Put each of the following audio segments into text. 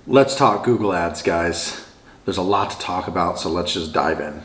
Let's talk Google Ads, guys. There's a lot to talk about, so let's just dive in.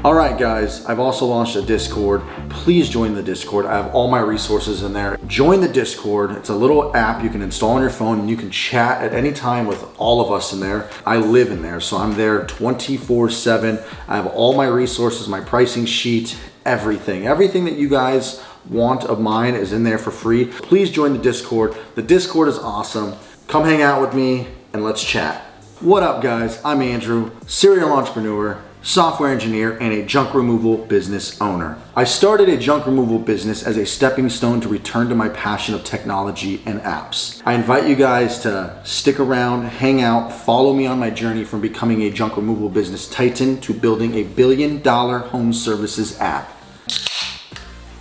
All right, guys, I've also launched a Discord. Please join the Discord. I have all my resources in there. Join the Discord. It's a little app you can install on your phone and you can chat at any time with all of us in there. I live in there, so I'm there 24/7. I have all my resources, my pricing sheet, everything. Everything that you guys want of mine is in there for free. Please join the Discord. The Discord is awesome. Come hang out with me and let's chat. What up, guys? I'm Andrew, serial entrepreneur, software engineer, and a junk removal business owner. I started a junk removal business as a stepping stone to return to my passion of technology and apps. I invite you guys to stick around, hang out, follow me on my journey from becoming a junk removal business titan to building a $1 billion home services app.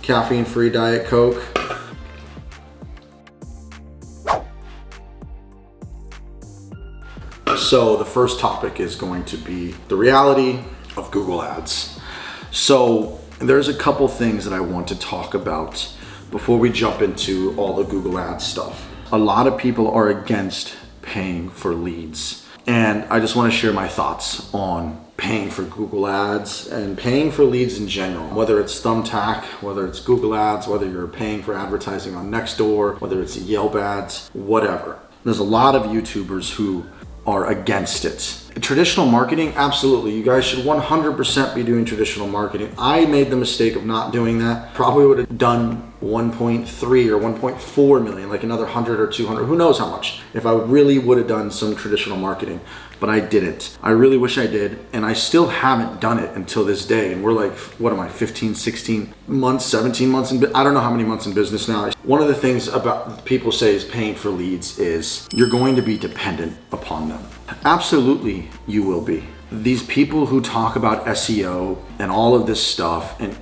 Caffeine-free Diet Coke. So the first topic is going to be the reality of Google Ads. So there's a couple things that I want to talk about before we jump into all the Google Ads stuff. A lot of people are against paying for leads. And I just want to share my thoughts on paying for Google Ads and paying for leads in general. Whether it's Thumbtack, whether it's Google Ads, whether you're paying for advertising on Nextdoor, whether it's Yelp ads, whatever. There's a lot of YouTubers who are against it. Traditional marketing, absolutely. You guys should 100% be doing traditional marketing. I made the mistake of not doing that. Probably would have done 1.3 or 1.4 million, like another 100 or 200, who knows how much, if I really would have done some traditional marketing. But I didn't. I really wish I did, and I still haven't done it until this day. And we're like, what am I, 15, 16 months, 17 months in, I don't know how many months in business now. One of the things about people say is paying for leads is you're going to be dependent upon them. Absolutely, you will be. These people who talk about SEO and all of this stuff, and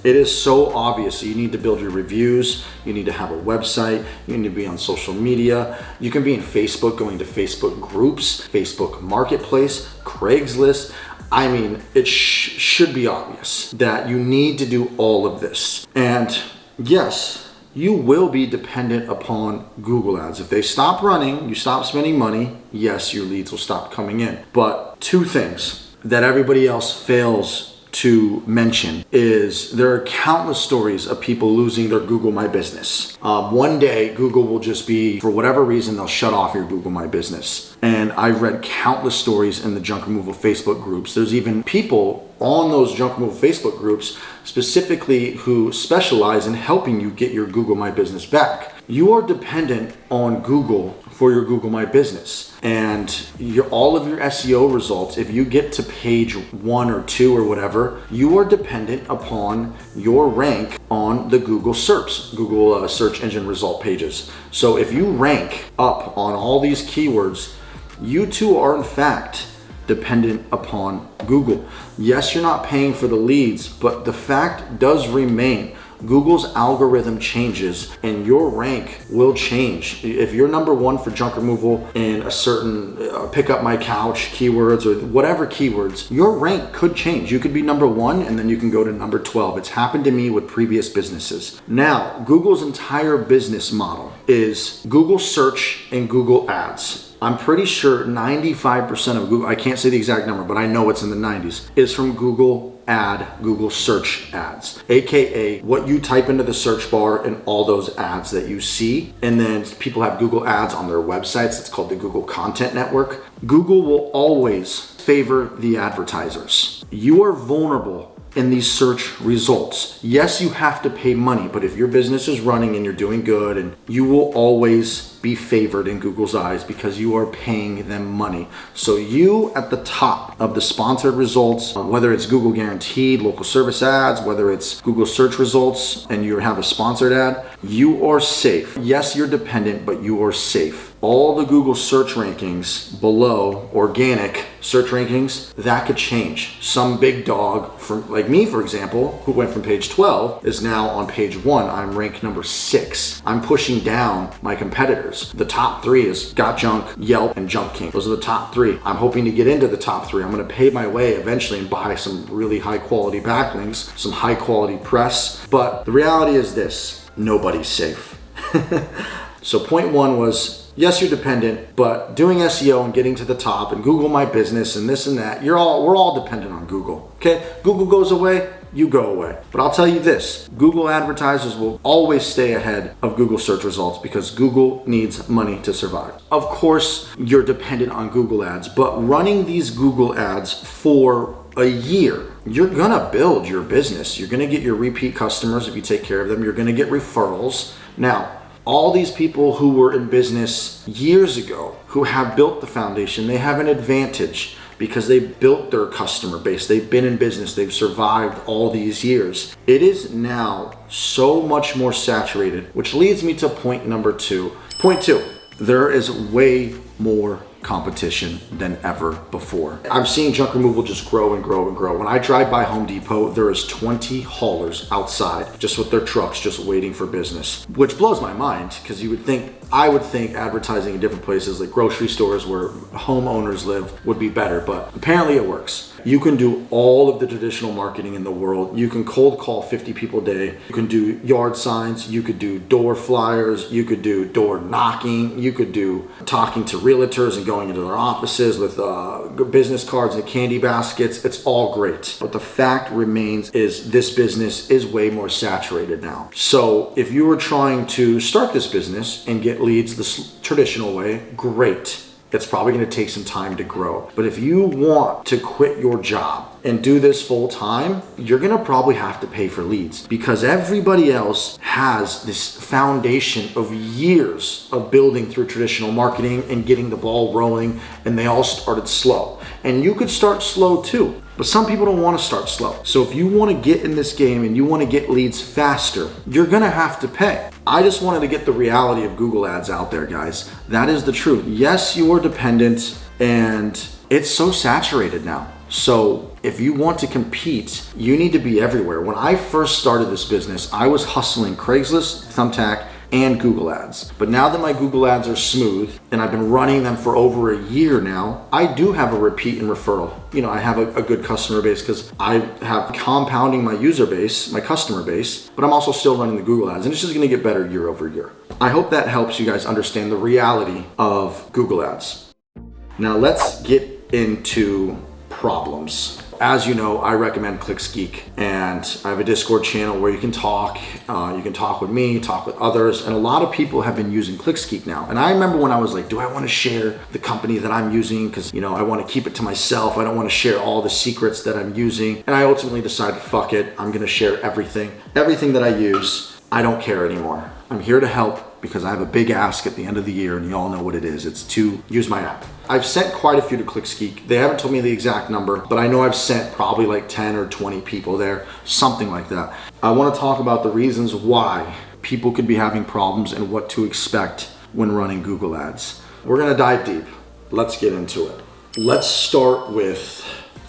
it is so obvious. You need to build your reviews, you need to have a website, you need to be on social media, you can be in Facebook, going to Facebook groups, Facebook Marketplace, Craigslist. I mean, it should be obvious that you need to do all of this. And yes, you will be dependent upon Google Ads. If they stop running, you stop spending money, yes, your leads will stop coming in. But two things that everybody else fails to mention is there are countless stories of people losing their Google My Business. One day, Google will just be, for whatever reason, they'll shut off your Google My Business. And I've read countless stories in the junk removal Facebook groups. There's even people on those junk removal Facebook groups specifically who specialize in helping you get your Google My Business back. You are dependent on Google for your Google My Business, and all of your SEO results, if you get to page 1 or 2 or whatever, you are dependent upon your rank on the Google search engine result pages. So if you rank up on all these keywords, you too are in fact dependent upon Google. Yes, you're not paying for the leads, but the fact does remain. Google's algorithm changes and your rank will change. If you're number 1 for junk removal in a certain pick up my couch keywords or whatever keywords, your rank could change. You could be number 1 and then you can go to number 12. It's happened to me with previous businesses. Now, Google's entire business model is Google search and Google Ads. I'm pretty sure 95% of Google, I can't say the exact number, but I know it's in the 90s, is from Google search ads, AKA what you type into the search bar and all those ads that you see. And then people have Google ads on their websites. It's called the Google Content Network. Google will always favor the advertisers. You are vulnerable in these search results. Yes, you have to pay money, but if your business is running and you're doing good, and you will always be favored in Google's eyes because you are paying them money. So you at the top of the sponsored results, whether it's Google guaranteed local service ads, whether it's Google search results and you have a sponsored ad, you are safe. Yes, you're dependent, but you are safe. All the Google search rankings below, organic search rankings, that could change. Some big dog, like me for example, who went from page 12 is now on page 1. I'm ranked number 6. I'm pushing down my competitors. The top 3 is Got Junk, Yelp, and Junk King. Those are the top 3. I'm hoping to get into the top 3. I'm going to pay my way eventually and buy some really high quality backlinks, some high quality press. But the reality is this: nobody's safe. So point 1 was guys. Yes, you're dependent, but doing SEO and getting to the top and Google My Business and this and that, we're all dependent on Google, okay? Google goes away, you go away. But I'll tell you this, Google advertisers will always stay ahead of Google search results because Google needs money to survive. Of course, you're dependent on Google ads, but running these Google ads for a year, you're gonna build your business. You're gonna get your repeat customers if you take care of them. You're gonna get referrals. Now, all these people who were in business years ago, who have built the foundation, they have an advantage because they built their customer base. They've been in business. They've survived all these years. It is now so much more saturated, which leads me to point number two. Point two, there is way more competition than ever before. I'm seeing junk removal just grow and grow and grow. When I drive by Home Depot, there is 20 haulers outside just with their trucks just waiting for business, which blows my mind because I would think advertising in different places like grocery stores where homeowners live would be better, but apparently it works. You can do all of the traditional marketing in the world. You can cold call 50 people a day. You can do yard signs. You could do door flyers. You could do door knocking. You could do talking to realtors and going into their offices with business cards and candy baskets. It's all great. But the fact remains is this business is way more saturated now. So if you were trying to start this business and get leads the traditional way, great. It's probably going to take some time to grow. But if you want to quit your job and do this full time, you're going to probably have to pay for leads because everybody else has this foundation of years of building through traditional marketing and getting the ball rolling, and they all started slow. And you could start slow too. But some people don't want to start slow. So if you want to get in this game and you want to get leads faster, you're going to have to pay. I just wanted to get the reality of Google ads out there, guys. That is the truth. Yes, you are dependent and it's so saturated now. So if you want to compete, you need to be everywhere. When I first started this business, I was hustling Craigslist, Thumbtack, and Google ads. But now that my Google ads are smooth and I've been running them for over a year now, I do have a repeat and referral. I have a good customer base because I have compounding my user base, my customer base, but I'm also still running the Google ads and it's just gonna get better year over year. I hope that helps you guys understand the reality of Google ads. Now let's get into problems. As you know, I recommend ClicksGeek, and I have a Discord channel where you can talk. You can talk with me, talk with others, and a lot of people have been using ClicksGeek now. And I remember when I was like, do I want to share the company that I'm using? Because, I want to keep it to myself. I don't want to share all the secrets that I'm using. And I ultimately decided, fuck it, I'm going to share everything. Everything that I use, I don't care anymore. I'm here to help because I have a big ask at the end of the year, and you all know what it is. It's to use my app. I've sent quite a few to ClicksGeek. They haven't told me the exact number, but I know I've sent probably like 10 or 20 people there, something like that. I want to talk about the reasons why people could be having problems and what to expect when running Google ads. We're going to dive deep. Let's get into it. Let's start with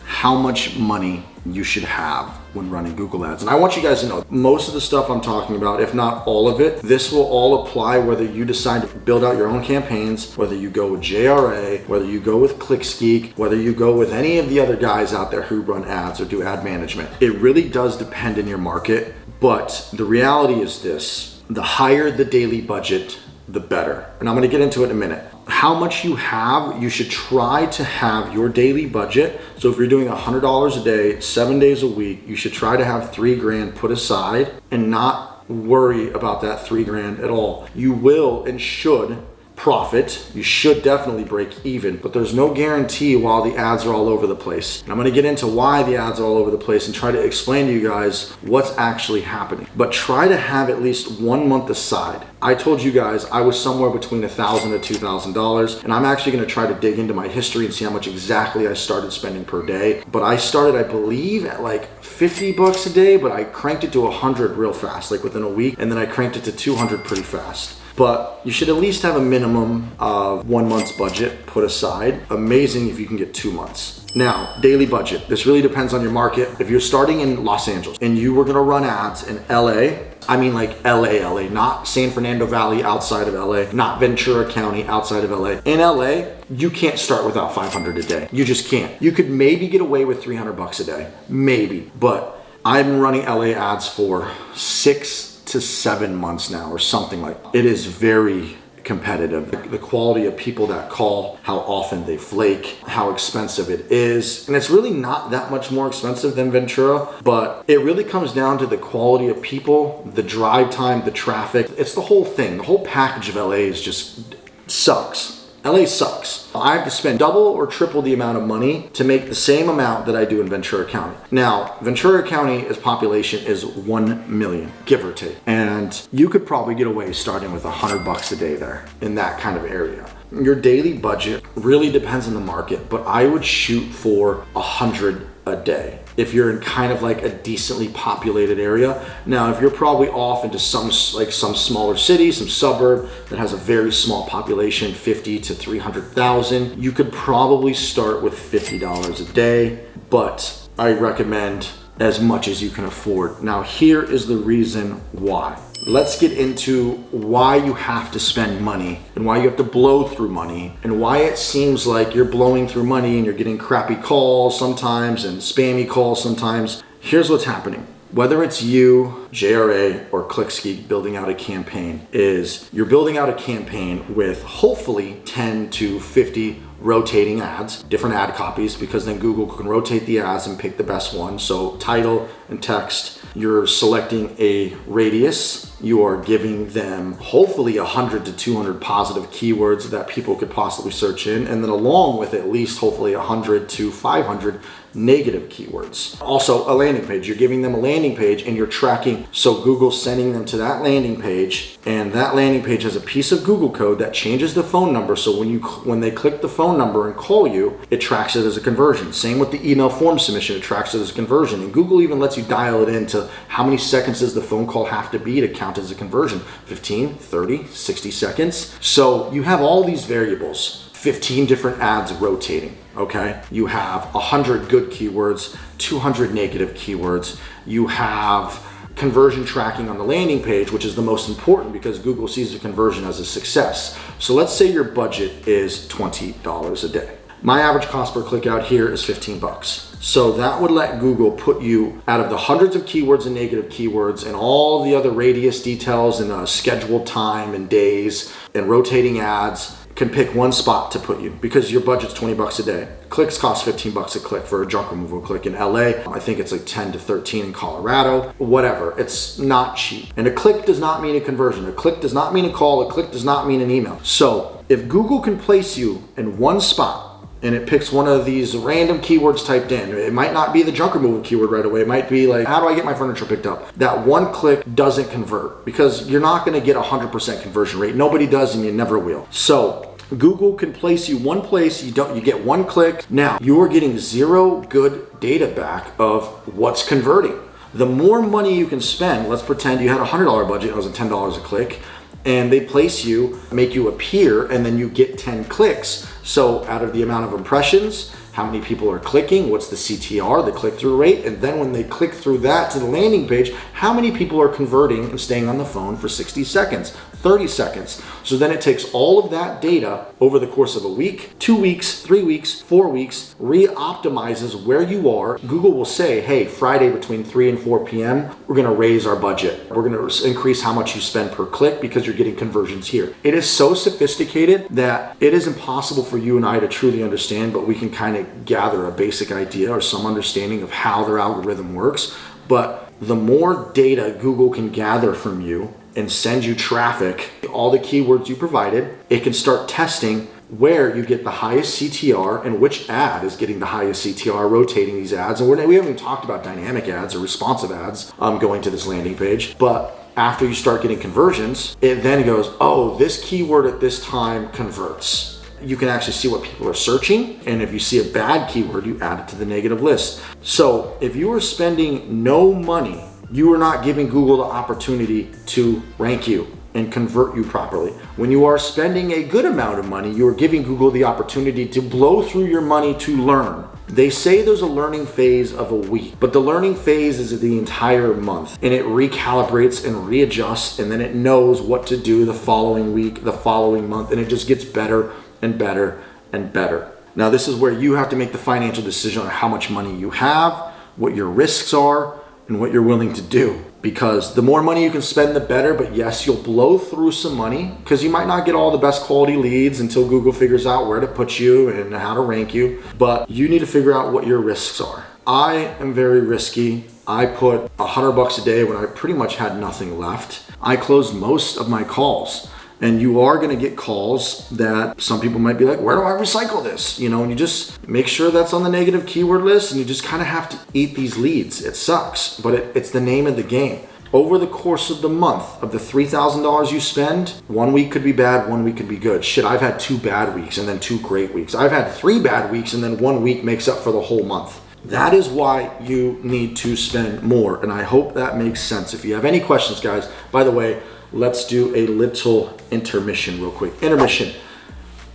how much money you should have when running Google ads. And I want you guys to know most of the stuff I'm talking about, if not all of it, this will all apply whether you decide to build out your own campaigns, whether you go with JRA, whether you go with ClicksGeek, whether you go with any of the other guys out there who run ads or do ad management. It really does depend in your market, but the reality is this: the higher the daily budget, the better. And I'm going to get into it in a minute. How much you have, you should try to have your daily budget. So if you're doing $100 a day, 7 days a week, you should try to have $3,000 put aside and not worry about that $3,000 at all. You will and should profit. You should definitely break even, but there's no guarantee while the ads are all over the place. And I'm gonna get into why the ads are all over the place and try to explain to you guys what's actually happening. But try to have at least 1 month aside. I told you guys I was somewhere between $1,000 to $2,000, and I'm actually gonna try to dig into my history and see how much exactly I started spending per day. But I started, I believe, at like 50 bucks a day, but I cranked it to 100 real fast, like within a week, and then I cranked it to 200 pretty fast. But you should at least have a minimum of 1 month's budget put aside. Amazing if you can get 2 months. Now, daily budget. This really depends on your market. If you're starting in Los Angeles and you were gonna run ads in LA, I mean like LA, not San Fernando Valley outside of LA, not Ventura County outside of LA. In LA, you can't start without 500 a day. You just can't. You could maybe get away with 300 bucks a day, maybe. But I'm running LA ads for 6 to 7 months now or something like that. It is very competitive. The quality of people that call, how often they flake, how expensive it is. And it's really not that much more expensive than Ventura, but it really comes down to the quality of people, the drive time, the traffic. It's the whole thing. The whole package of LA is just sucks. LA sucks. I have to spend double or triple the amount of money to make the same amount that I do in Ventura County. Now, Ventura County's population is 1 million, give or take. And you could probably get away starting with $100 a day there in that kind of area. Your daily budget really depends on the market, but I would shoot for 100 a day if you're in kind of like a decently populated area. Now, if you're probably off into some smaller city, some suburb that has a very small population, 50 to 300,000, you could probably start with $50 a day, but I recommend as much as you can afford. Now, here is the reason why. Let's get into why you have to spend money and why you have to blow through money and why it seems like you're blowing through money and you're getting crappy calls sometimes and spammy calls sometimes. Here's what's happening. Whether it's you, JRA, or ClickSki building out a campaign, is you're building out a campaign with hopefully 10 to 50 rotating ads, different ad copies, because then Google can rotate the ads and pick the best one. So title and text, you're selecting a radius, you are giving them hopefully 100 to 200 positive keywords that people could possibly search in, and then along with at least hopefully 100 to 500 negative keywords. Also a landing page, you're giving them a landing page and you're tracking, so Google's sending them to that landing page, and that landing page has a piece of Google code that changes the phone number, so when they click the phone number and call you, it tracks it as a conversion. Same with the email form submission, it tracks it as a conversion, and Google even lets you dial it into how many seconds does the phone call have to be to count as a conversion, 15, 30, 60 seconds. So you have all these variables, 15 different ads rotating, okay? You have 100 good keywords, 200 negative keywords. You have conversion tracking on the landing page, which is the most important because Google sees the conversion as a success. So let's say your budget is $20 a day. My average cost per click out here is 15 bucks. So that would let Google put you out of the hundreds of keywords and negative keywords and all the other radius details and scheduled time and days and rotating ads, can pick one spot to put you because your budget's 20 bucks a day. Clicks cost 15 bucks a click for a junk removal click in LA. I think it's like 10 to 13 in Colorado, whatever. It's not cheap. And a click does not mean a conversion. A click does not mean a call. A click does not mean an email. So if Google can place you in one spot and it picks one of these random keywords typed in, it might not be the junk removal keyword right away. It might be like, how do I get my furniture picked up? That one click doesn't convert because you're not gonna get 100% conversion rate. Nobody does and you never will. So Google can place you one place, you get one click. Now you're getting zero good data back of what's converting. The more money you can spend, let's pretend you had a $100 budget, it was $10 a click, and they place you, make you appear, and then you get 10 clicks. So out of the amount of impressions, how many people are clicking, what's the CTR, the click-through rate, and then when they click through that to the landing page, how many people are converting and staying on the phone for 60 seconds, 30 seconds. So then it takes all of that data over the course of a week, 2 weeks, 3 weeks, 4 weeks, re-optimizes where you are. Google will say, hey, Friday between 3 and 4 p.m., we're gonna raise our budget. We're gonna increase how much you spend per click because you're getting conversions here. It is so sophisticated that it is impossible for you and I to truly understand, but we can kind of gather a basic idea or some understanding of how their algorithm works. But the more data Google can gather from you and send you traffic, all the keywords you provided, it can start testing where you get the highest CTR and which ad is getting the highest CTR, rotating these ads. And we haven't even talked about dynamic ads or responsive ads going to this landing page. But after you start getting conversions, it then goes, oh, this keyword at this time converts. You can actually see what people are searching. And if you see a bad keyword, you add it to the negative list. So if you are spending no money, you are not giving Google the opportunity to rank you and convert you properly. When you are spending a good amount of money, you are giving Google the opportunity to blow through your money to learn. They say there's a learning phase of a week, but the learning phase is the entire month, and it recalibrates and readjusts, and then it knows what to do the following week, the following month, and it just gets better and better and better. Now, this is where you have to make the financial decision on how much money you have, what your risks are, and what you're willing to do. because the more money you can spend, the better. But yes, you'll blow through some money because you might not get all the best quality leads until Google figures out where to put you and how to rank you. But you need to figure out what your risks are. I am very risky. I put $100 a day when I pretty much had nothing left. I closed most of my calls. And you are gonna get calls that some people might be like, where do I recycle this? And you just make sure that's on the negative keyword list, and you just kind of have to eat these leads. It sucks, but it's the name of the game. Over the course of the month, of the $3,000 you spend, 1 week could be bad, 1 week could be good. Shit, I've had 2 bad weeks and then 2 great weeks. I've had 3 bad weeks and then 1 week makes up for the whole month. That is why you need to spend more, and I hope that makes sense. If you have any questions, guys, by the way, let's do a little intermission real quick. Intermission.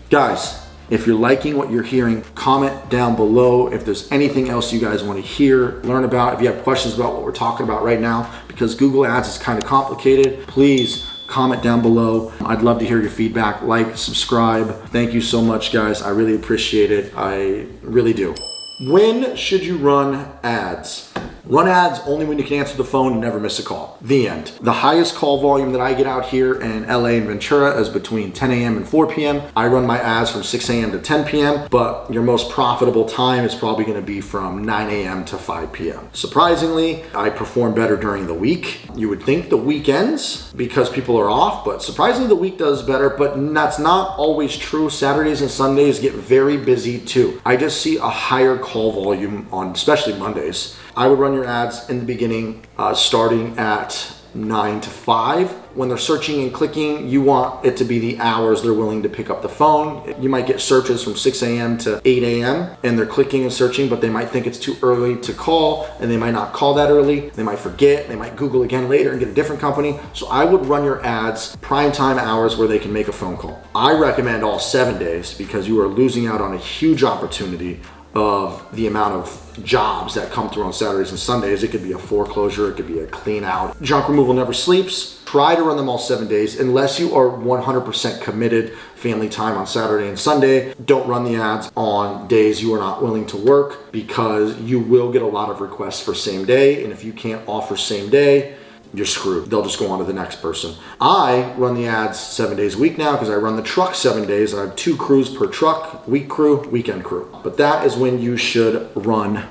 Guys, if you're liking what you're hearing, comment down below if there's anything else you guys want to hear, learn about. If you have questions about what we're talking about right now, because Google Ads is kind of complicated, please comment down below. I'd love to hear your feedback. Like, subscribe. Thank you so much, guys. I really appreciate it. I really do. When should you run ads? Run ads only when you can answer the phone and never miss a call. The end. The highest call volume that I get out here in LA and Ventura is between 10 a.m. and 4 p.m. I run my ads from 6 a.m. to 10 p.m., but your most profitable time is probably gonna be from 9 a.m. to 5 p.m. Surprisingly, I perform better during the week. You would think the weekends because people are off, but surprisingly the week does better, but that's not always true. Saturdays and Sundays get very busy too. I just see a higher call volume on especially Mondays. I would run your ads in the beginning, starting at 9 to 5. When they're searching and clicking, you want it to be the hours they're willing to pick up the phone. You might get searches from 6 a.m. to 8 a.m. and they're clicking and searching, but they might think it's too early to call, and they might not call that early. They might forget, they might Google again later and get a different company. So I would run your ads prime time hours where they can make a phone call. I recommend all 7 days because you are losing out on a huge opportunity of the amount of jobs that come through on Saturdays and Sundays. It could be a foreclosure, it could be a clean out. Junk removal never sleeps. Try to run them all 7 days unless you are 100% committed family time on Saturday and Sunday. Don't run the ads on days you are not willing to work because you will get a lot of requests for same day, and if you can't offer same day, you're screwed. They'll just go on to the next person. I run the ads 7 days a week now because I run the truck 7 days. I have 2 crews per truck, week crew, weekend crew. But that is when you should run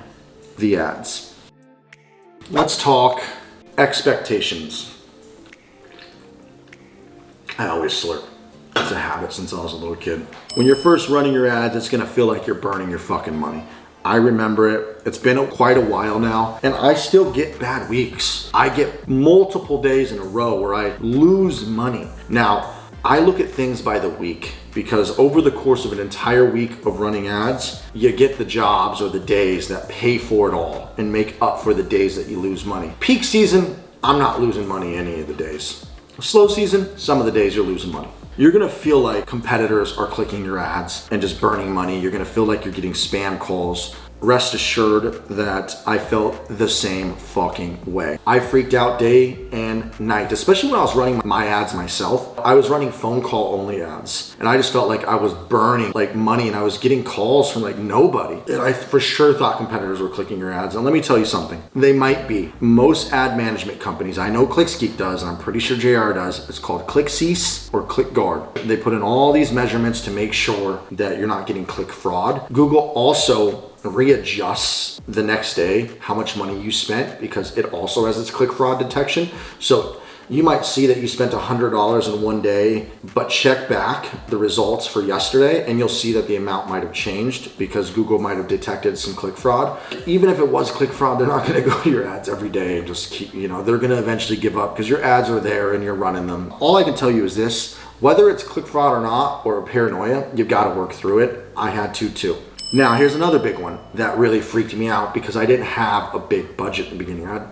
the ads. Let's talk expectations. I always slurp. It's a habit since I was a little kid. When you're first running your ads, it's gonna feel like you're burning your fucking money. I remember it. It's been quite a while now, and I still get bad weeks. I get multiple days in a row where I lose money. Now, I look at things by the week because over the course of an entire week of running ads, you get the jobs or the days that pay for it all and make up for the days that you lose money. Peak season, I'm not losing money any of the days. Slow season, some of the days you're losing money. You're gonna feel like competitors are clicking your ads and just burning money. You're gonna feel like you're getting spam calls. Rest assured that I felt the same fucking way. I freaked out day and night, especially when I was running my ads myself. I was running phone call only ads, and I just felt like I was burning like money, and I was getting calls from like nobody. And I for sure thought competitors were clicking your ads. And let me tell you something, they might be. Most ad management companies, I know ClickSkeek does, and I'm pretty sure JR does, it's called ClickCease or ClickGuard. They put in all these measurements to make sure that you're not getting click fraud. Google also readjusts the next day how much money you spent because it also has its click fraud detection. So you might see that you spent $100 in one day, but check back the results for yesterday and you'll see that the amount might have changed because Google might have detected some click fraud. Even if it was click fraud, they're not gonna go to your ads every day and just keep, they're gonna eventually give up because your ads are there and you're running them. All I can tell you is this, whether it's click fraud or not, or paranoia, you've gotta work through it. I had to too. Now, here's another big one that really freaked me out because I didn't have a big budget in the beginning. I had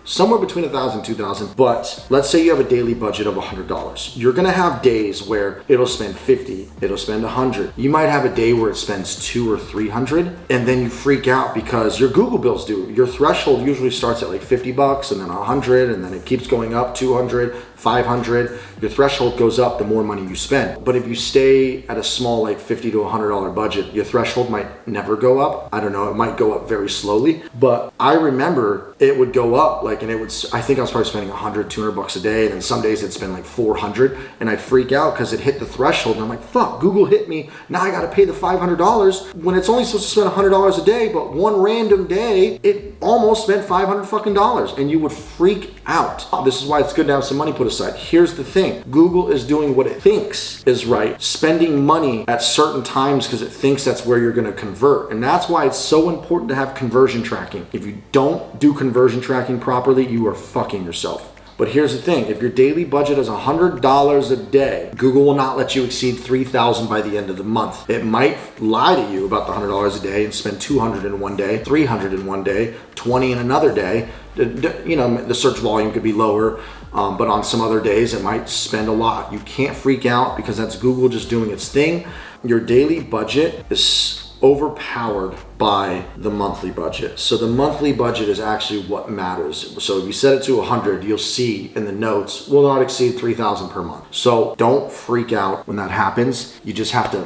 somewhere between $1,000 and $2,000, but let's say you have a daily budget of $100. You're gonna have days where it'll spend 50, it'll spend 100. You might have a day where it spends 200 or 300, and then you freak out because your Google bills do. Your threshold usually starts at like $50 and then 100, and then it keeps going up, 200, 500, your threshold goes up the more money you spend. But if you stay at a small like $50 to $100 budget, your threshold might never go up. I don't know, it might go up very slowly. But I remember it would go up like, and it would, I think I was probably spending 100, 200 bucks a day. And then some days it'd spend like 400 and I'd freak out because it hit the threshold. And I'm like, fuck, Google hit me. Now I got to pay the $500 when it's only supposed to spend $100 a day. But one random day, it almost spent $500 fucking dollars, and you would freak out. This is why it's good to have some money put aside. Here's the thing. Google is doing what it thinks is right, spending money at certain times because it thinks that's where you're going to convert. And that's why it's so important to have conversion tracking. If you don't do conversion tracking properly, you are fucking yourself. But here's the thing, if your daily budget is $100 a day, Google will not let you exceed $3,000 by the end of the month. It might lie to you about the $100 a day and spend $200 in one day, $300 in one day, $20 in another day. You know, the search volume could be lower, but on some other days it might spend a lot. You can't freak out because that's Google just doing its thing. Your daily budget is overpowered by the monthly budget. So the monthly budget is actually what matters. So if you set it to 100, you'll see in the notes, will not exceed 3,000 per month. So don't freak out when that happens. You just have to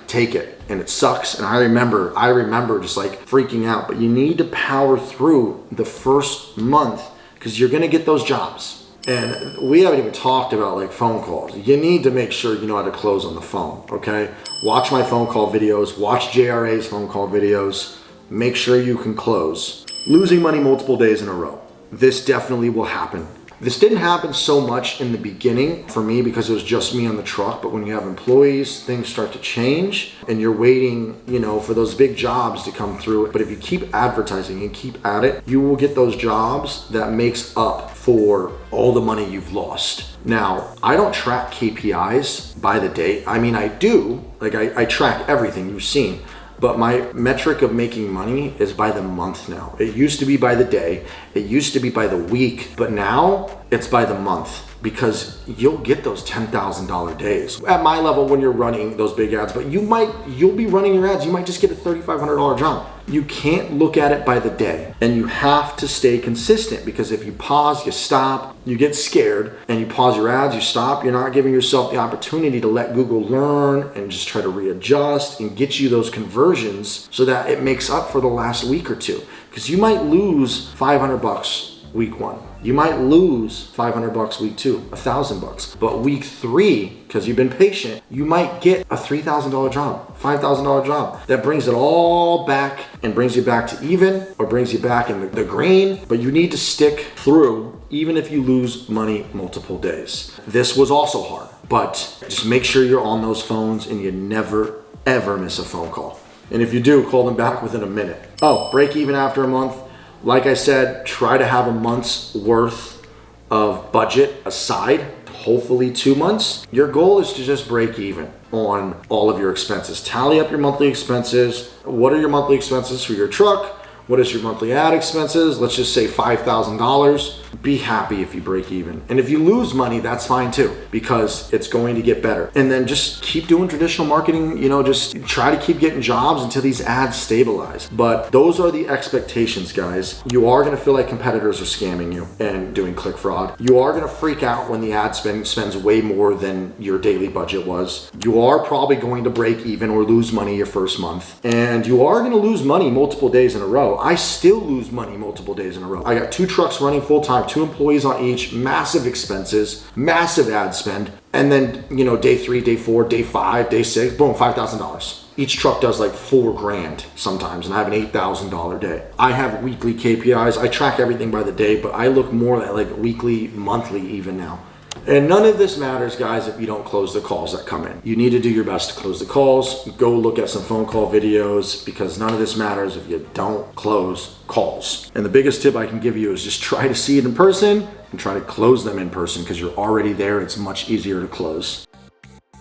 take it, and it sucks. And I remember just like freaking out, but you need to power through the first month because you're gonna get those jobs. And we haven't even talked about like phone calls. You need to make sure you know how to close on the phone, okay? Watch my phone call videos, watch JRA's phone call videos, make sure you can close. Losing money multiple days in a row. This definitely will happen. This didn't happen so much in the beginning for me because it was just me on the truck, but when you have employees, things start to change and you're waiting, you know, for those big jobs to come through. But if you keep advertising and keep at it, you will get those jobs that makes up for all the money you've lost. Now, I don't track KPIs by the day. I mean, I do, like I track everything you've seen. But my metric of making money is by the month now. It used to be by the day, it used to be by the week, but now it's by the month because you'll get those $10,000 days. At my level when you're running those big ads, but you'll be running your ads, you might just get a $3,500 job. You can't look at it by the day, and you have to stay consistent because if you pause, you stop, you get scared, and you pause your ads, you stop, you're not giving yourself the opportunity to let Google learn and just try to readjust and get you those conversions so that it makes up for the last week or two. Because you might lose $500 week one. You might lose $500 week two, $1,000. But week three, because you've been patient, you might get a $3,000 job, $5,000 job. That brings it all back and brings you back to even or brings you back in the green. But you need to stick through even if you lose money multiple days. This was also hard, but just make sure you're on those phones and you never, ever miss a phone call. And if you do, call them back within a minute. Oh, break even after a month. Like I said, try to have a month's worth of budget aside, hopefully 2 months. Your goal is to just break even on all of your expenses. Tally up your monthly expenses. What are your monthly expenses for your truck? What is your monthly ad expenses? Let's just say $5,000. Be happy if you break even. And if you lose money, that's fine too, because it's going to get better. And then just keep doing traditional marketing, you know, just try to keep getting jobs until these ads stabilize. But those are the expectations, guys. You are gonna feel like competitors are scamming you and doing click fraud. You are gonna freak out when the ad spends way more than your daily budget was. You are probably going to break even or lose money your first month. And you are gonna lose money multiple days in a row. I still lose money multiple days in a row. I got 2 trucks running full time, 2 employees on each, massive expenses, massive ad spend. And then, you know, day 3, day 4, day 5, day 6, boom, $5,000. Each truck does like $4,000 sometimes, and I have an $8,000 day. I have weekly KPIs. I track everything by the day, but I look more at like weekly, monthly even now. And none of this matters, guys, if you don't close the calls that come in. You need to do your best to close the calls. Go look at some phone call videos because none of this matters if you don't close calls. And the biggest tip I can give you is just try to see it in person and try to close them in person because you're already there. It's much easier to close.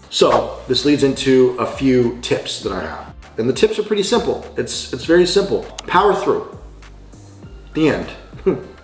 So this leads into a few tips that I have. And the tips are pretty simple. It's very simple. Power through. The end.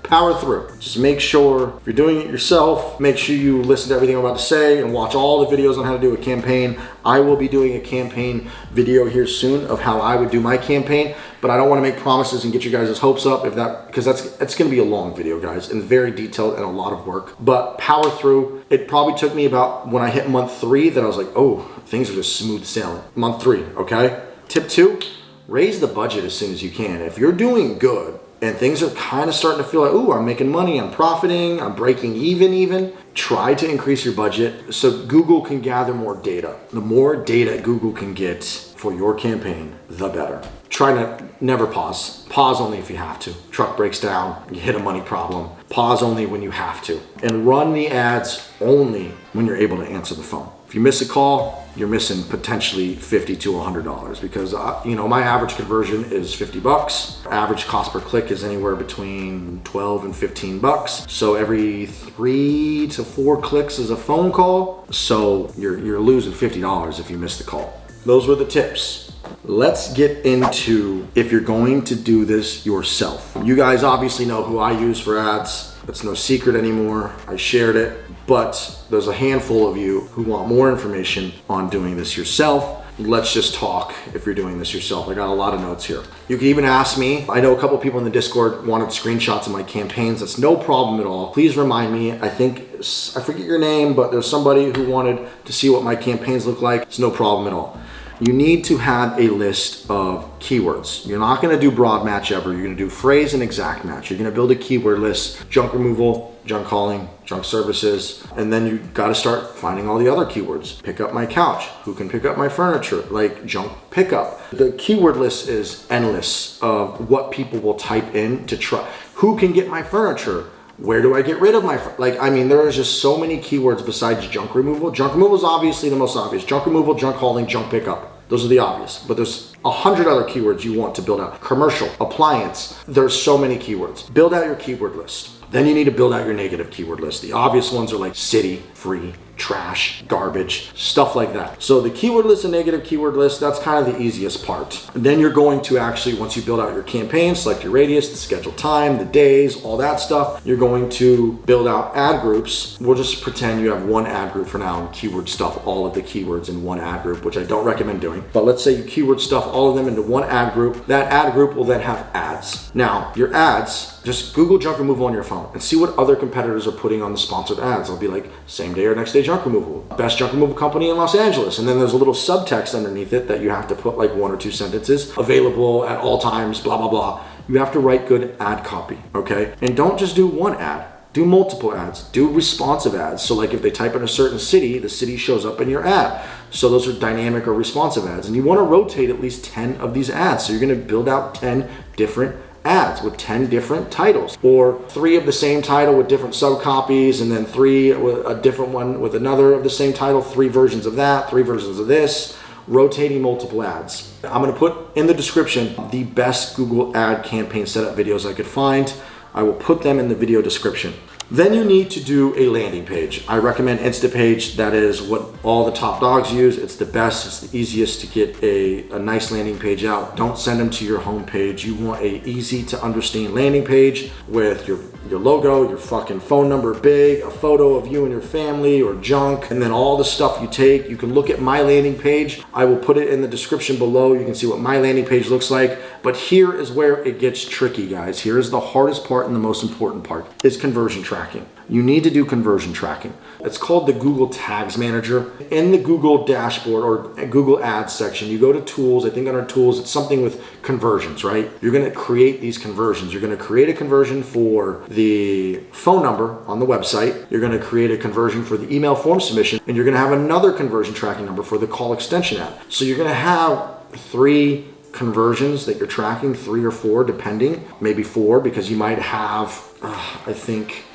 power through. Just make sure if you're doing it yourself, make sure you listen to everything I'm about to say and watch all the videos on how to do a campaign. I will be doing a campaign video here soon of how I would do my campaign, but I don't want to make promises and get you guys' hopes up because it's going to be a long video, guys, and very detailed and a lot of work. But power through. It probably took me about, when I hit month 3, that I was like, oh, things are just smooth sailing. Month 3, okay? Tip 2, raise the budget as soon as you can. If you're doing good and things are kind of starting to feel like, ooh, I'm making money, I'm profiting, I'm breaking even, try to increase your budget so Google can gather more data. The more data Google can get for your campaign, the better. Try to never pause. Pause only if you have to. Truck breaks down, you hit a money problem. Pause only when you have to. And run the ads only when you're able to answer the phone. If you miss a call, you're missing potentially $50 to $100 because my average conversion is $50. Average cost per click is anywhere between 12 and 15 bucks. So every 3 to 4 clicks is a phone call. So you're losing $50 if you miss the call. Those were the tips. Let's get into if you're going to do this yourself. You guys obviously know who I use for ads. It's no secret anymore. I shared it, but there's a handful of you who want more information on doing this yourself. Let's just talk if you're doing this yourself. I got a lot of notes here. You can even ask me. I know a couple people in the Discord wanted screenshots of my campaigns. That's no problem at all. Please remind me. I forget your name, but there's somebody who wanted to see what my campaigns look like. It's no problem at all. You need to have a list of keywords. You're not gonna do broad match ever. You're gonna do phrase and exact match. You're gonna build a keyword list, junk removal, junk hauling, junk services, and then you gotta start finding all the other keywords. Pick up my couch, who can pick up my furniture, like junk pickup. The keyword list is endless of what people will type in to try. Who can get my furniture? Where do I get rid of my, there is just so many keywords besides junk removal. Junk removal is obviously the most obvious. Junk removal, junk hauling, junk pickup. Those are the obvious, but there's 100 other keywords you want to build out. Commercial, appliance, there's so many keywords. Build out your keyword list. Then you need to build out your negative keyword list. The obvious ones are like city, free, trash, garbage, stuff like that. So the keyword list and negative keyword list, that's kind of the easiest part. And then you're going to actually, once you build out your campaign, select your radius, the scheduled time, the days, all that stuff, you're going to build out ad groups. We'll just pretend you have one ad group for now and keyword stuff all of the keywords in one ad group, which I don't recommend doing. But let's say you keyword stuff all of them into one ad group. That ad group will then have ads. Now, your ads, just Google junk removal on your phone and see what other competitors are putting on the sponsored ads. It'll be like same day or next day junk removal, best junk removal company in Los Angeles. And then there's a little subtext underneath it that you have to put like 1 or 2 sentences, available at all times, blah, blah, blah. You have to write good ad copy, okay? And don't just do one ad. Do multiple ads, do responsive ads. So like if they type in a certain city, the city shows up in your ad. So those are dynamic or responsive ads. And you wanna rotate at least 10 of these ads. So you're gonna build out 10 different ads with 10 different titles, or 3 of the same title with different subcopies, and then 3 with a different one with another of the same title, 3 versions of that, 3 versions of this, rotating multiple ads. I'm gonna put in the description the best Google ad campaign setup videos I could find. I will put them in the video description. Then you need to do a landing page. I recommend Instapage. That is what all the top dogs use. It's the best, it's the easiest to get a nice landing page out. Don't send them to your home page. You want a easy to understand landing page with your logo, your fucking phone number big, a photo of you and your family or junk, and then all the stuff you take. You can look at my landing page. I will put it in the description below. You can see what my landing page looks like. But here is where it gets tricky, guys. Here is the hardest part and the most important part is conversion tracking. You need to do conversion tracking. It's called the Google Tags Manager. In the Google dashboard or Google Ads section, you go to tools. I think under tools, it's something with conversions, right? You're gonna create these conversions. You're gonna create a conversion for the phone number on the website. You're gonna create a conversion for the email form submission, and you're gonna have another conversion tracking number for the call extension ad. So you're gonna have 3 conversions that you're tracking, 3 or 4 depending, maybe 4, because you might have, I think,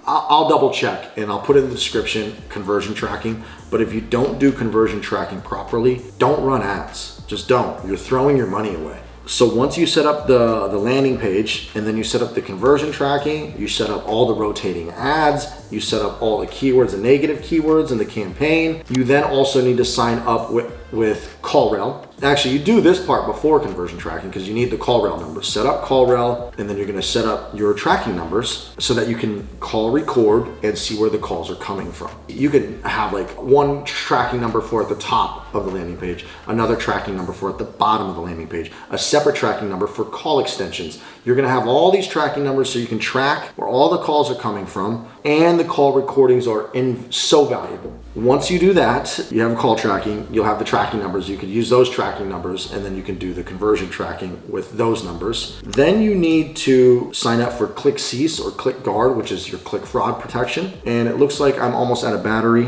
I'll double check and I'll put in the description conversion tracking. But if you don't do conversion tracking properly, don't run ads. Just don't. You're throwing your money away. So once you set up the landing page and then you set up the conversion tracking, you set up all the rotating ads, you set up all the keywords and negative keywords in the campaign, you then also need to sign up with call rel. Actually, you do this part before conversion tracking because you need the call rel numbers. Set up call rel, and then you're gonna set up your tracking numbers so that you can call record and see where the calls are coming from. You can have like one tracking number for at the top of the landing page, another tracking number for at the bottom of the landing page, a separate tracking number for call extensions. You're gonna have all these tracking numbers so you can track where all the calls are coming from, and the call recordings are so valuable. Once you do that, you have call tracking, you'll have the tracking numbers. You could use those tracking numbers, and then you can do the conversion tracking with those numbers. Then you need to sign up for Click Cease or Click Guard, which is your click fraud protection. And it looks like I'm almost out of battery.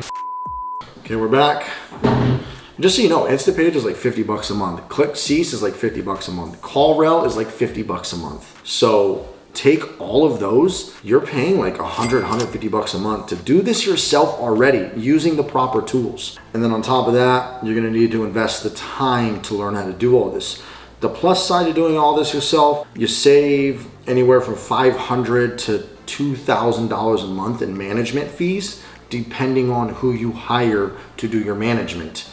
Okay, we're back. Just so you know, Instapage is like 50 bucks a month. Click Cease is like 50 bucks a month. Call rel is like 50 bucks a month. So take all of those, you're paying like 100, 150 bucks a month to do this yourself already using the proper tools. And then on top of that, you're gonna need to invest the time to learn how to do all this. The plus side of doing all this yourself, you save anywhere from $500 to $2,000 a month in management fees, depending on who you hire to do your management.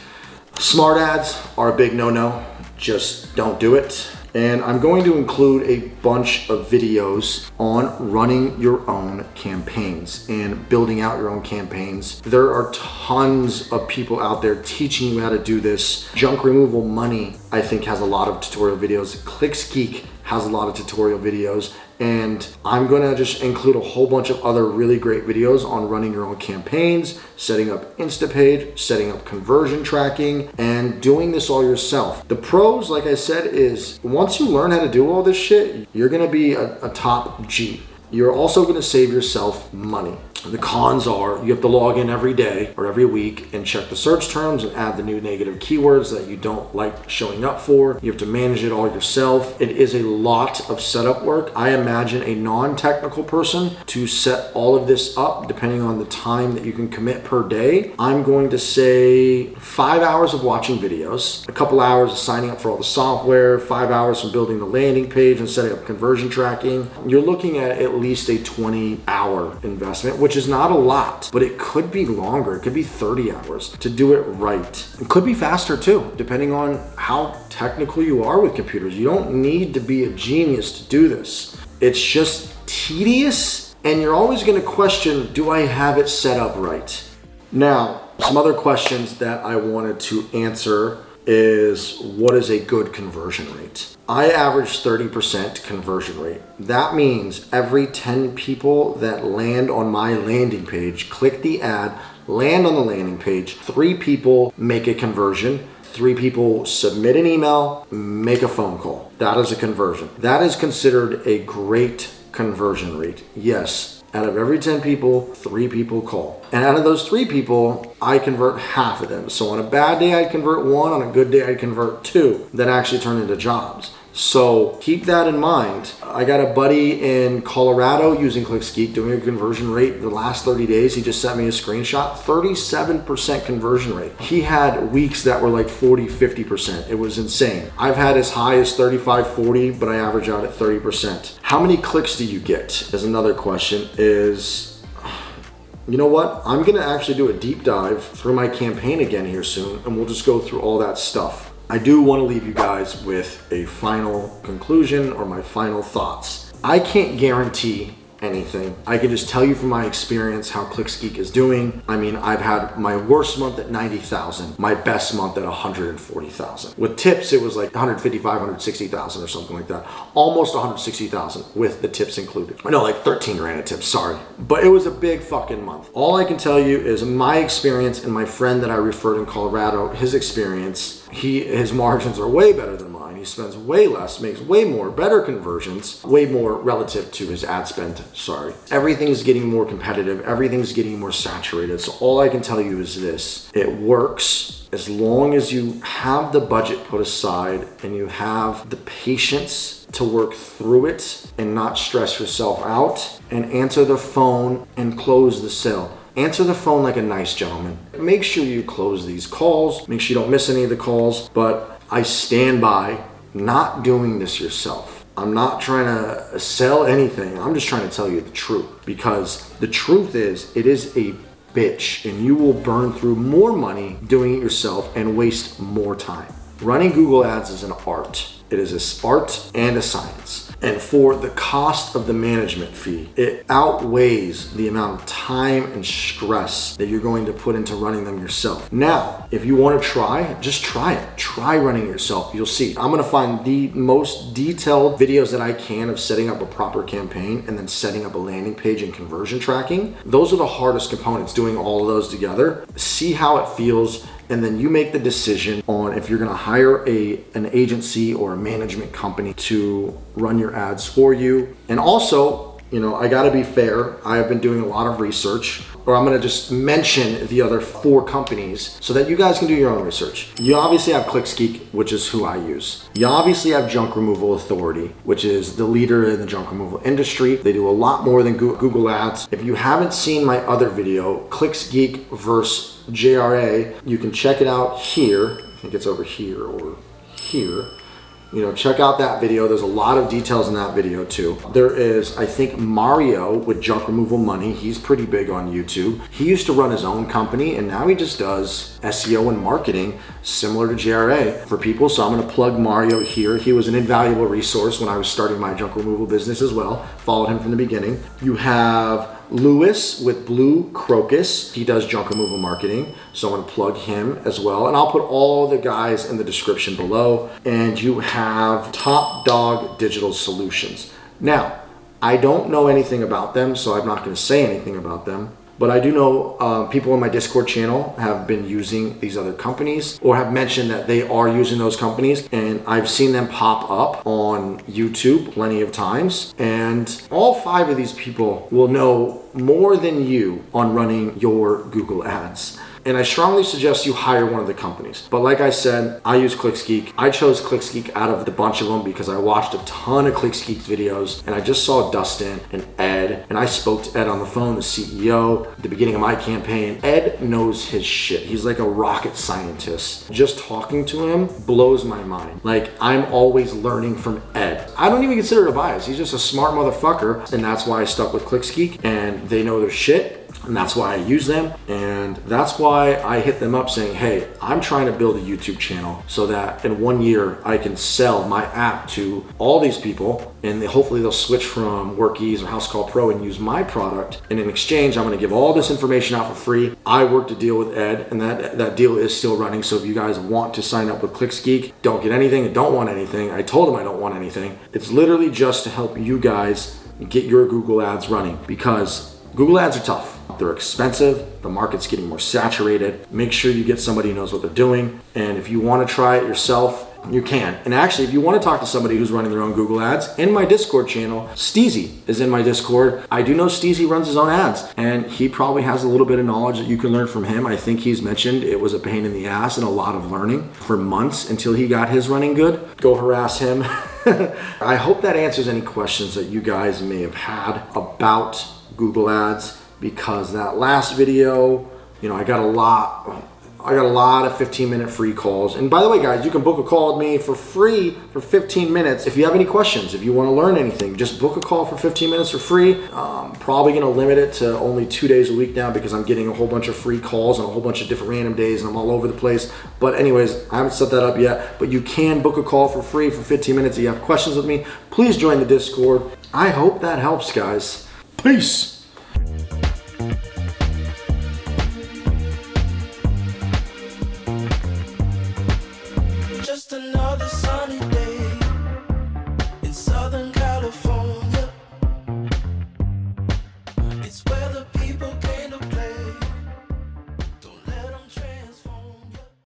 Smart ads are a big no-no, just don't do it. And I'm going to include a bunch of videos on running your own campaigns and building out your own campaigns. There are tons of people out there teaching you how to do this. Junk Removal Money, I think, has a lot of tutorial videos. ClicksGeek has a lot of tutorial videos. And I'm gonna just include a whole bunch of other really great videos on running your own campaigns, setting up Instapage, setting up conversion tracking, and doing this all yourself. The pros, like I said, is once you learn how to do all this shit, you're gonna be a top G. You're also gonna save yourself money. The cons are you have to log in every day or every week and check the search terms and add the new negative keywords that you don't like showing up for. You have to manage it all yourself. It is a lot of setup work. I imagine a non-technical person to set all of this up, depending on the time that you can commit per day. I'm going to say 5 hours of watching videos, a couple hours of signing up for all the software, 5 hours from building the landing page and setting up conversion tracking. You're looking at least a 20-hour investment, which is not a lot, but it could be longer. It could be 30 hours to do it right. It could be faster too, depending on how technical you are with computers. You don't need to be a genius to do this. It's just tedious, and you're always going to question, do I have it set up right? Now, some other questions that I wanted to answer is, what is a good conversion rate? I average 30% conversion rate. That means every 10 people that land on my landing page, click the ad, land on the landing page, 3 people make a conversion, 3 people submit an email, make a phone call. That is a conversion. That is considered a great conversion rate. Yes. Out of every 10 people, 3 people call. And out of those 3 people, I convert half of them. So on a bad day, I'd convert 1. On a good day, I'd convert 2 that actually turn into jobs. So keep that in mind. I got a buddy in Colorado using ClicksGeek doing a conversion rate the last 30 days. He just sent me a screenshot, 37% conversion rate. He had weeks that were like 40, 50%. It was insane. I've had as high as 35, 40, but I average out at 30%. How many clicks do you get is another question. You know what? I'm gonna actually do a deep dive through my campaign again here soon, and we'll just go through all that stuff. I do want to leave you guys with a final conclusion or my final thoughts. I can't guarantee anything. I can just tell you from my experience how ClicksGeek is doing. I mean, I've had my worst month at 90,000, my best month at 140,000. With tips, it was like 155, 160,000 or something like that. Almost 160,000 with the tips included. No, like 13 grand in tips, sorry. But it was a big fucking month. All I can tell you is my experience and my friend that I referred in Colorado, his experience, his margins are way better than mine. He spends way less, makes way more, better conversions, way more relative to his ad spend, sorry. Everything's getting more competitive. Everything's getting more saturated. So all I can tell you is this: it works as long as you have the budget put aside and you have the patience to work through it and not stress yourself out, and answer the phone and close the sale. Answer the phone like a nice gentleman. Make sure you close these calls. Make sure you don't miss any of the calls. But I stand by not doing this yourself. I'm not trying to sell anything. I'm just trying to tell you the truth. Because the truth is, it is a bitch. And you will burn through more money doing it yourself and waste more time. Running Google Ads is an art. It is an art and a science. And for the cost of the management fee, it outweighs the amount of time and stress that you're going to put into running them yourself. Now, if you want to try, just try it. Try running it yourself. You'll see. I'm going to find the most detailed videos that I can of setting up a proper campaign and then setting up a landing page and conversion tracking. Those are the hardest components, doing all of those together. See how it feels. And then you make the decision on if you're gonna hire an agency or a management company to run your ads for you. And also, you know, I gotta be fair, I have been doing a lot of research, or I'm gonna just mention the other 4 companies so that you guys can do your own research. You obviously have ClickSgeek, which is who I use. You obviously have Junk Removal Authority, which is the leader in the junk removal industry. They do a lot more than Google Ads. If you haven't seen my other video, ClickSgeek versus JRA, you can check it out here. I think it's over here or here. You know, check out that video. There's a lot of details in that video too. There is, I think, Mario with Junk Removal Money. He's pretty big on YouTube. He used to run his own company and now he just does SEO and marketing similar to JRA for people. So I'm gonna plug Mario here. He was an invaluable resource when I was starting my junk removal business as well. Followed him from the beginning. You have Lewis with Blue Crocus. He does junk removal marketing, so I'm gonna plug him as well. And I'll put all the guys in the description below. And you have Top Dog Digital Solutions. Now, I don't know anything about them, so I'm not gonna say anything about them. But I do know people in my Discord channel have been using these other companies or have mentioned that they are using those companies, and I've seen them pop up on YouTube plenty of times. And all 5 of these people will know more than you on running your Google Ads. And I strongly suggest you hire one of the companies. But like I said, I use ClickSgeek. I chose ClickSgeek out of the bunch of them because I watched a ton of ClickSgeek videos and I just saw Dustin and Ed, and I spoke to Ed on the phone, the CEO, at the beginning of my campaign. Ed knows his shit. He's like a rocket scientist. Just talking to him blows my mind. Like, I'm always learning from Ed. I don't even consider it a bias. He's just a smart motherfucker, and that's why I stuck with ClickSgeek, and they know their shit. And that's why I use them, and that's why I hit them up saying, hey, I'm trying to build a YouTube channel so that in 1 year I can sell my app to all these people, and hopefully they'll switch from WorkEase or House Call Pro and use my product. And in exchange, I'm gonna give all this information out for free. I worked a deal with Ed, and that deal is still running. So if you guys want to sign up with ClickSgeek, don't get anything and don't want anything. I told him I don't want anything. It's literally just to help you guys get your Google Ads running, because Google Ads are tough. They're expensive. The market's getting more saturated. Make sure you get somebody who knows what they're doing. And if you want to try it yourself, you can. And actually, if you want to talk to somebody who's running their own Google Ads, in my Discord channel, Steezy is in my Discord. I do know Steezy runs his own ads, and he probably has a little bit of knowledge that you can learn from him. I think he's mentioned it was a pain in the ass and a lot of learning for months until he got his running good. Go harass him. I hope that answers any questions that you guys may have had about Google Ads, because that last video, you know, I got a lot of 15-minute free calls. And by the way, guys, you can book a call with me for free for 15 minutes. If you have any questions, if you want to learn anything, just book a call for 15 minutes for free. Probably going to limit it to only 2 days a week now, because I'm getting a whole bunch of free calls on a whole bunch of different random days, and I'm all over the place. But anyways, I haven't set that up yet, but you can book a call for free for 15 minutes. If you have questions with me, please join the Discord. I hope that helps, guys. Peace.